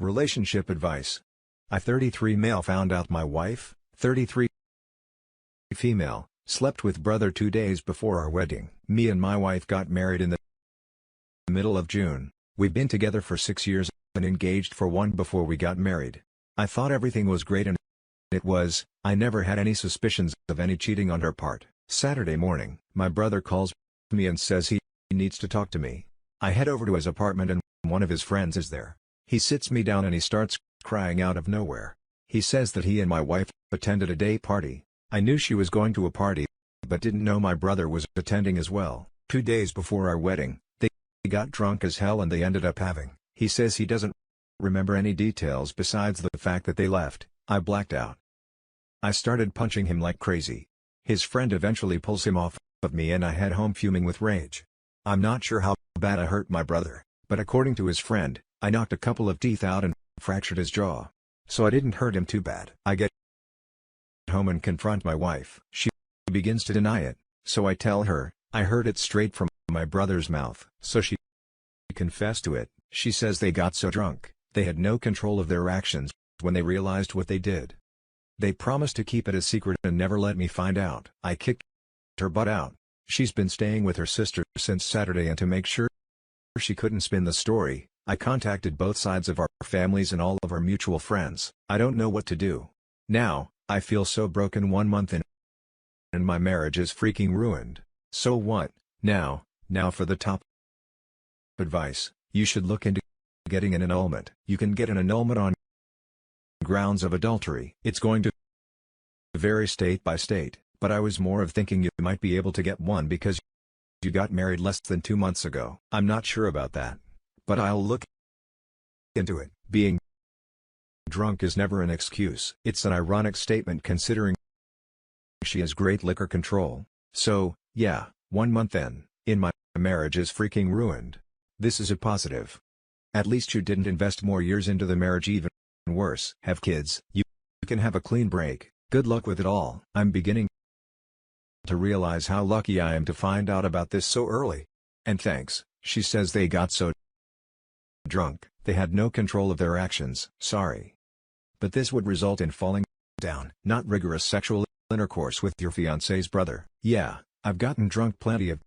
Relationship advice. I 33 male found out my wife, 33 female, slept with brother 2 days before our wedding. Me and my wife got married in the middle of June. We've been together for 6 years and engaged for 1 before we got married. I thought everything was great and it was. I never had any suspicions of any cheating on her part. Saturday morning, my brother calls me and says he needs to talk to me. I head over to his apartment and one of his friends is there. He sits me down and he starts crying out of nowhere. He says that he and my wife attended a day party. I knew she was going to a party, but didn't know my brother was attending as well. 2 days before our wedding, they got drunk as hell and they ended up having. He says he doesn't remember any details besides the fact that they left. I blacked out. I started punching him like crazy. His friend eventually pulls him off of me and I head home fuming with rage. I'm not sure how bad I hurt my brother, but according to his friend, I knocked a couple of teeth out and fractured his jaw. So I didn't hurt him too bad. I get home and confront my wife. She begins to deny it, so I tell her, I heard it straight from my brother's mouth. So she confessed to it. She says they got so drunk, they had no control of their actions when they realized what they did. They promised to keep it a secret and never let me find out. I kicked her butt out. She's been staying with her sister since Saturday and to make sure she couldn't spin the story, I contacted both sides of our families and all of our mutual friends. I don't know what to do. Now, I feel so broken 1 month in and my marriage is freaking ruined. So what, now for the top advice, you should look into getting an annulment. You can get an annulment on grounds of adultery. It's going to vary state by state, but I was more of thinking you might be able to get one because you got married less than 2 months ago. I'm not sure about that, but I'll look into it. Being drunk is never an excuse. It's an ironic statement considering she has great liquor control. So, yeah, 1 month in my marriage is freaking ruined. This is a positive. At least you didn't invest more years into the marriage. Even worse, have kids. You can have a clean break. Good luck with it all. I'm beginning to realize how lucky I am to find out about this so early. And thanks. She says they got so drunk, they had no control of their actions. Sorry. But this would result in falling down. Not rigorous sexual intercourse with your fiancé's brother. Yeah, I've gotten drunk plenty of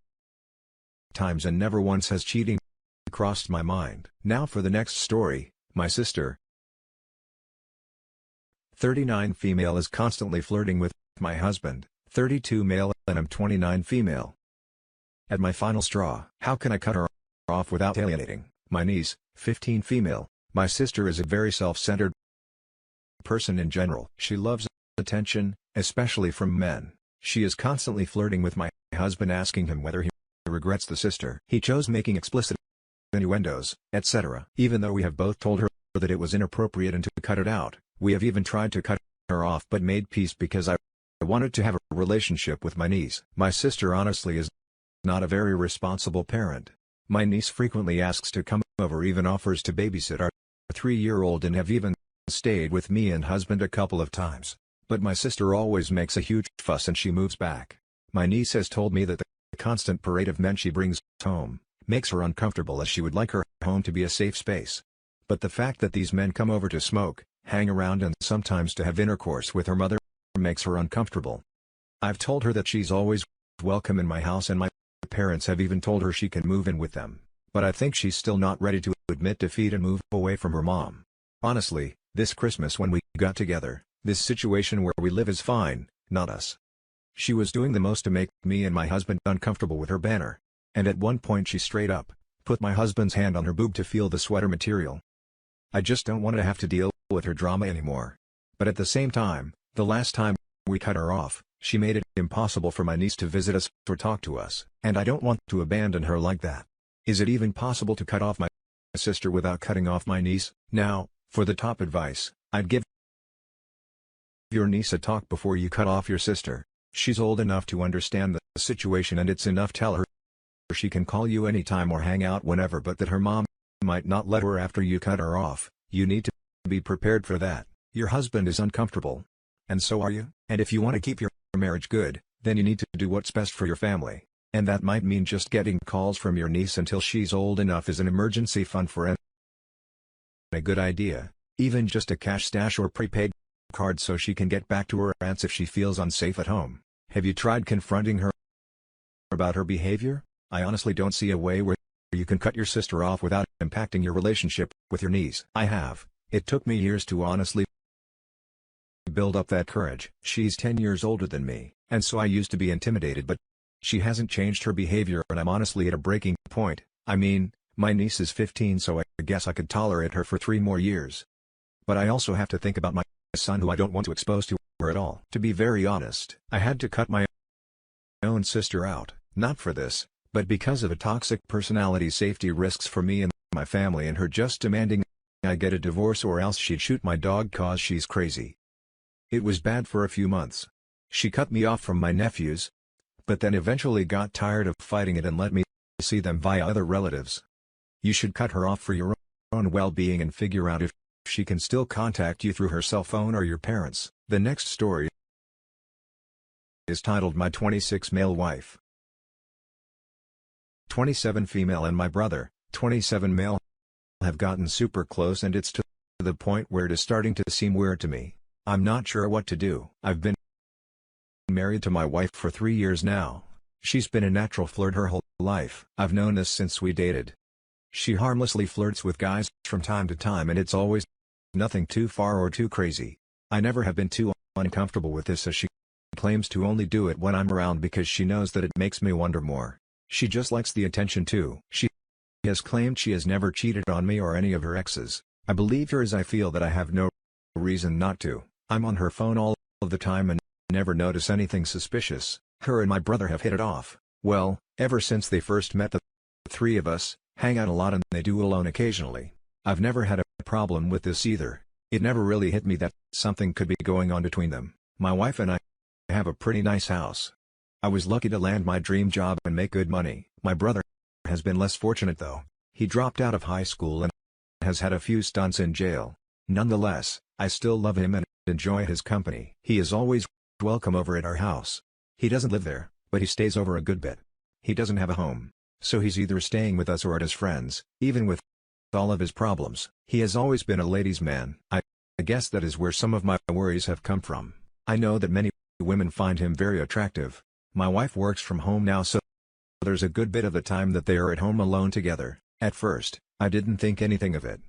times and never once has cheating crossed my mind. Now for the next story. My sister, 39 female, is constantly flirting with my husband, 32 male, and I'm 29 female. At my final straw. How can I cut her off without alienating my niece, 15 female? My sister is a very self-centered person in general. She loves attention, especially from men. She is constantly flirting with my husband, asking him whether he regrets the sister. He chose making explicit innuendos, etc. Even though we have both told her that it was inappropriate and to cut it out, we have even tried to cut her off but made peace because I wanted to have a relationship with my niece. My sister honestly is not a very responsible parent. My niece frequently asks to come over, even offers to babysit our 3-year-old, and have even stayed with me and husband a couple of times. But my sister always makes a huge fuss and she moves back. My niece has told me that the constant parade of men she brings home makes her uncomfortable, as she would like her home to be a safe space. But the fact that these men come over to smoke, hang around and sometimes to have intercourse with her mother makes her uncomfortable. I've told her that she's always welcome in my house and my parents have even told her she can move in with them. But I think she's still not ready to admit defeat and move away from her mom. Honestly, this Christmas when we got together, this situation where we live is fine, not us. She was doing the most to make me and my husband uncomfortable with her banner. And at one point she straight up put my husband's hand on her boob to feel the sweater material. I just don't want to have to deal with her drama anymore. But at the same time, the last time we cut her off, she made it impossible for my niece to visit us or talk to us. And I don't want to abandon her like that. Is it even possible to cut off my sister without cutting off my niece? Now, for the top advice, I'd give your niece a talk before you cut off your sister. She's old enough to understand the situation and it's enough. Tell her she can call you anytime or hang out whenever, but that her mom might not let her after you cut her off. You need to be prepared for that. Your husband is uncomfortable. And so are you. And if you want to keep your marriage good, then you need to do what's best for your family. And that might mean just getting calls from your niece until she's old enough as an emergency fund for a good idea, even just a cash stash or prepaid card so she can get back to her aunts if she feels unsafe at home. Have you tried confronting her about her behavior? I honestly don't see a way where you can cut your sister off without impacting your relationship with your niece. I have. It took me years to honestly build up that courage. She's 10 years older than me, and so I used to be intimidated, but she hasn't changed her behavior and I'm honestly at a breaking point. I mean, my niece is 15, so I guess I could tolerate her for 3 more years. But I also have to think about my son, who I don't want to expose to her at all. To be very honest, I had to cut my own sister out, not for this, but because of a toxic personality, safety risks for me and my family, and her just demanding I get a divorce or else she'd shoot my dog cause she's crazy. It was bad for a few months. She cut me off from my nephews, but then eventually got tired of fighting it and let me see them via other relatives. You should cut her off for your own well-being and figure out if she can still contact you through her cell phone or your parents. The next story is titled My 26 Male Wife. 27 female and my brother, 27 male, have gotten super close, and it's to the point where it is starting to seem weird to me. I'm not sure what to do. I've been married to my wife for 3 years now. She's been a natural flirt her whole life. I've known this since we dated. She harmlessly flirts with guys from time to time, and it's always nothing too far or too crazy. I never have been too uncomfortable with this, as she claims to only do it when I'm around because she knows that it makes me wonder more. She just likes the attention too. She has claimed she has never cheated on me or any of her exes. I believe her, as I feel that I have no reason not to. I'm on her phone all of the time and never notice anything suspicious. Her and my brother have hit it off. Well, ever since they first met, the 3 of us hang out a lot, and they do alone occasionally. I've never had a problem with this either. It never really hit me that something could be going on between them. My wife and I have a pretty nice house. I was lucky to land my dream job and make good money. My brother has been less fortunate though. He dropped out of high school and has had a few stunts in jail. Nonetheless, I still love him and enjoy his company. He is always welcome over at our house. He doesn't live there, but he stays over a good bit. He doesn't have a home, so he's either staying with us or at his friends. Even with all of his problems, he has always been a ladies' man. I guess that is where some of my worries have come from. I know that many women find him very attractive. My wife works from home now, so there's a good bit of the time that they are at home alone together. At first, I didn't think anything of it.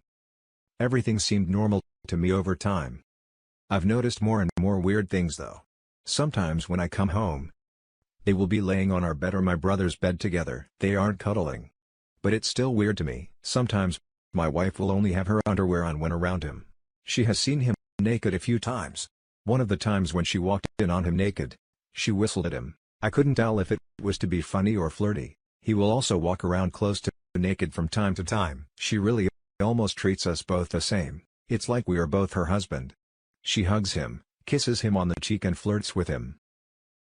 Everything seemed normal to me over time. I've noticed more and more weird things though. Sometimes when I come home, they will be laying on our bed or my brother's bed together. They aren't cuddling. But it's still weird to me. Sometimes, my wife will only have her underwear on when around him. She has seen him naked a few times. One of the times when she walked in on him naked, she whistled at him. I couldn't tell if it was to be funny or flirty. He will also walk around close to naked from time to time. She really almost treats us both the same. It's like we are both her husband. She hugs him, kisses him on the cheek and flirts with him.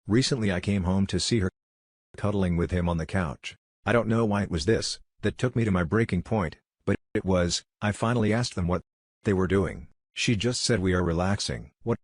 Recently I came home to see her cuddling with him on the couch. I don't know why it was this that took me to my breaking point, but it was. I finally asked them what they were doing. She just said, "We are relaxing." What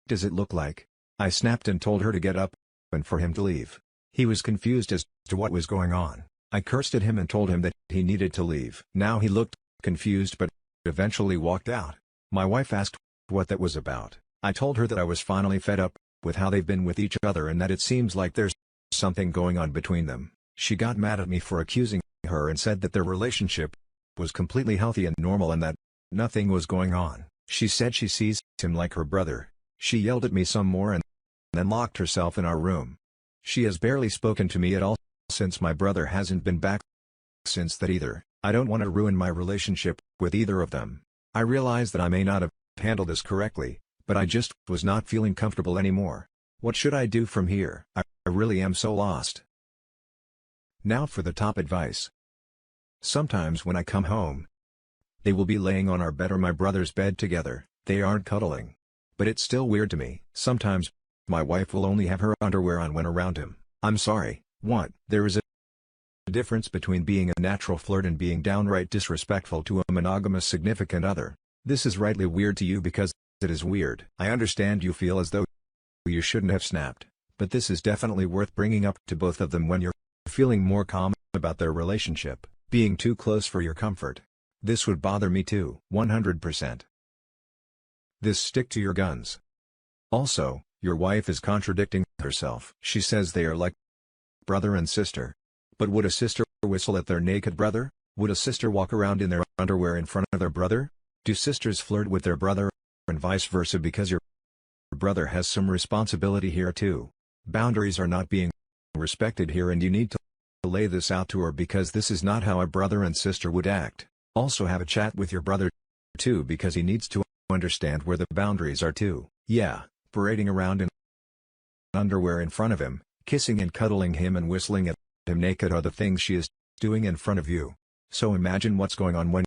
does it look like? I snapped and told her to get up and for him to leave. He was confused as to what was going on. I cursed at him and told him that he needed to leave. Now he looked confused but eventually walked out. My wife asked what that was about. I told her that I was finally fed up with how they've been with each other and that it seems like there's something going on between them. She got mad at me for accusing her and said that their relationship was completely healthy and normal and that nothing was going on. She said she sees him like her brother. She yelled at me some more and then locked herself in our room. She has barely spoken to me at all since my brother hasn't been back since that either. I don't want to ruin my relationship with either of them. I realize that I may not have handled this correctly, but I just was not feeling comfortable anymore. What should I do from here? I really am so lost. Now for the top advice. Sometimes when I come home, they will be laying on our bed or my brother's bed together. They aren't cuddling. But it's still weird to me. Sometimes, my wife will only have her underwear on when around him. I'm sorry, what? There is a difference between being a natural flirt and being downright disrespectful to a monogamous significant other. This is rightly weird to you because it is weird. I understand you feel as though you shouldn't have snapped, but this is definitely worth bringing up to both of them when you're feeling more calm about their relationship. Being too close for your comfort This would bother me too. 100%. This stick to your guns. Also, your wife is contradicting herself. She says they are like brother and sister. But would a sister whistle at their naked brother? Would a sister walk around in their underwear in front of their brother? Do sisters flirt with their brother and vice versa because your brother has some responsibility here too? Boundaries are not being respected here and you need to lay this out to her because this is not how a brother and sister would act. Also have a chat with your brother too because he needs to understand where the boundaries are too. Yeah, parading around in underwear in front of him, kissing and cuddling him and whistling at him naked are the things she is doing in front of you. So imagine what's going on when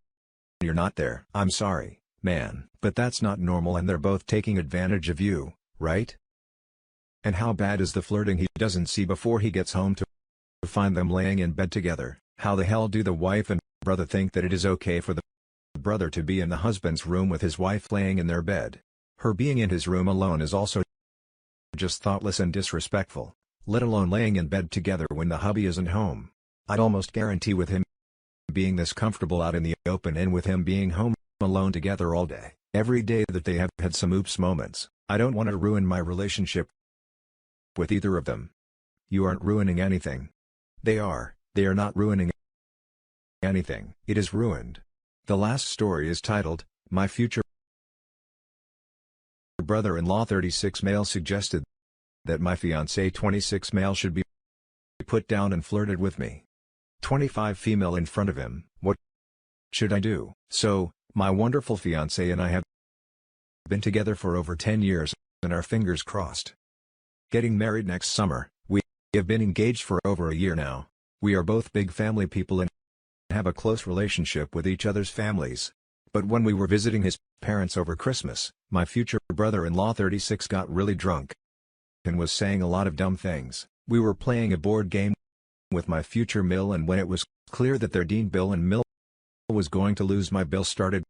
you're not there. I'm sorry, man, but that's not normal and they're both taking advantage of you, right? And how bad is the flirting he doesn't see before he gets home to find them laying in bed together? How the hell do the wife and brother think that it is okay for the brother to be in the husband's room with his wife laying in their bed? Her being in his room alone is also just thoughtless and disrespectful, let alone laying in bed together when the hubby isn't home. I'd almost guarantee with him being this comfortable out in the open and with him being home alone together all day, every day that they have had some oops moments, I don't want to ruin my relationship with either of them. You aren't ruining anything. They are not ruining anything. It is ruined. The last story is titled, My Future Brother-in-Law 36 Male Suggested that my fiancé 26 Male should be put down and flirted with me. 25 Female in front of him, what should I do? So, my wonderful fiancé and I have been together for over 10 years, and our fingers crossed. Getting married next summer. We have been engaged for over a year now. We are both big family people and have a close relationship with each other's families. But when we were visiting his parents over Christmas, my future brother-in-law 36 got really drunk and was saying a lot of dumb things. We were playing a board game with my future Mill, and when it was clear that their Dean Bill and Mill was going to lose, my Bill started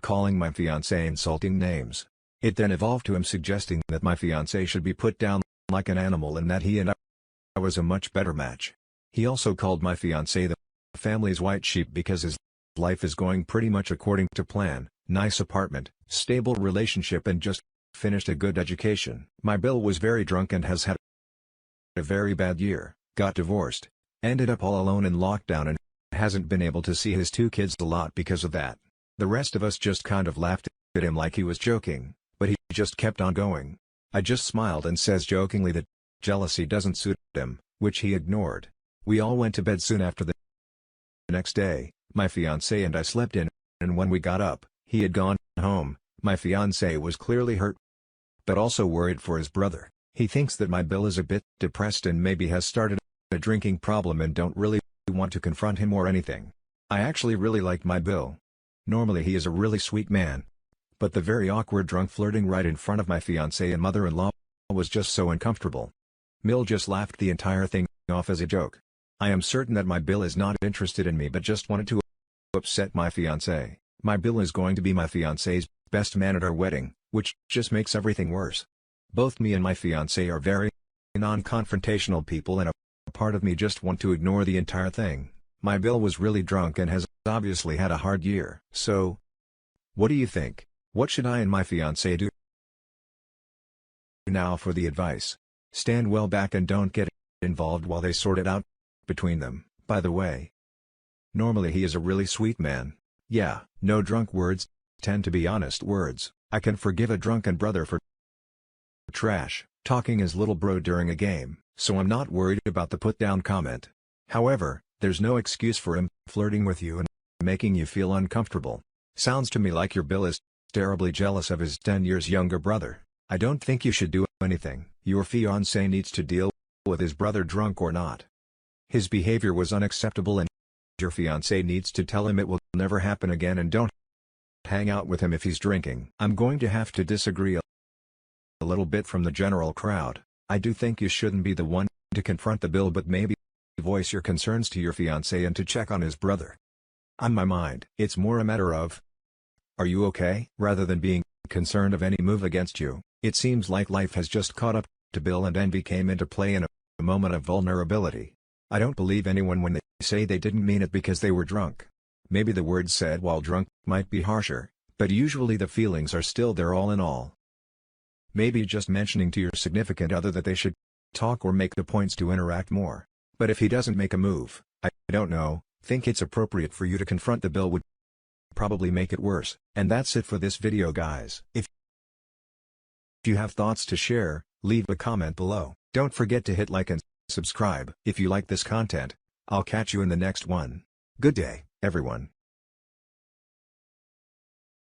calling my fiancé insulting names. It then evolved to him suggesting that my fiancé should be put down like an animal and that he and I was a much better match. He also called my fiancé the family's white sheep because his life is going pretty much according to plan, nice apartment, stable relationship and just finished a good education. My Bill was very drunk and has had a very bad year, got divorced, ended up all alone in lockdown and hasn't been able to see his two kids a lot because of that. The rest of us just kind of laughed at him like he was joking, but he just kept on going. I just smiled and says jokingly that jealousy doesn't suit him, which he ignored. We all went to bed soon after the next day. My fiancé and I slept in, and when we got up, he had gone home. My fiancé was clearly hurt, but also worried for his brother. He thinks that my Bill is a bit depressed and maybe has started a drinking problem and don't really want to confront him or anything. I actually really like my Bill. Normally he is a really sweet man. But the very awkward drunk flirting right in front of my fiancé and mother-in-law was just so uncomfortable. Mill just laughed the entire thing off as a joke. I am certain that my Bill is not interested in me but just wanted to upset my fiancé. My Bill is going to be my fiancé's best man at our wedding, which just makes everything worse. Both me and my fiancé are very non-confrontational people and a part of me just want to ignore the entire thing. My Bill was really drunk and has obviously had a hard year. So, what do you think? What should I and my fiancé do? Now for the advice. Stand well back and don't get involved while they sort it out between them. By the way, normally he is a really sweet man. Yeah, no drunk words, tend to be honest words. I can forgive a drunken brother for trash talking his little bro during a game, so I'm not worried about the put-down comment. However, there's no excuse for him flirting with you and making you feel uncomfortable. Sounds to me like your Bill is terribly jealous of his 10 years younger brother. I don't think you should do anything. Your fiancé needs to deal with his brother drunk or not. His behavior was unacceptable and your fiancé needs to tell him it will never happen again and don't hang out with him if he's drinking. I'm going to have to disagree a little bit from the general crowd. I do think you shouldn't be the one to confront the Bill but maybe voice your concerns to your fiancé and to check on his brother. On my mind, it's more a matter of, are you okay? Rather than being concerned of any move against you. It seems like life has just caught up to Bill and envy came into play in a moment of vulnerability. I don't believe anyone when they say they didn't mean it because they were drunk. Maybe the words said while drunk might be harsher, but usually the feelings are still there all in all. Maybe just mentioning to your significant other that they should talk or make the points to interact more. But if he doesn't make a move, I don't know, think it's appropriate for you to confront the bill would probably make it worse. And that's it for this video, guys. If you have thoughts to share, leave a comment below. Don't forget to hit like and subscribe. If you like this content, I'll catch you in the next one. Good day, everyone.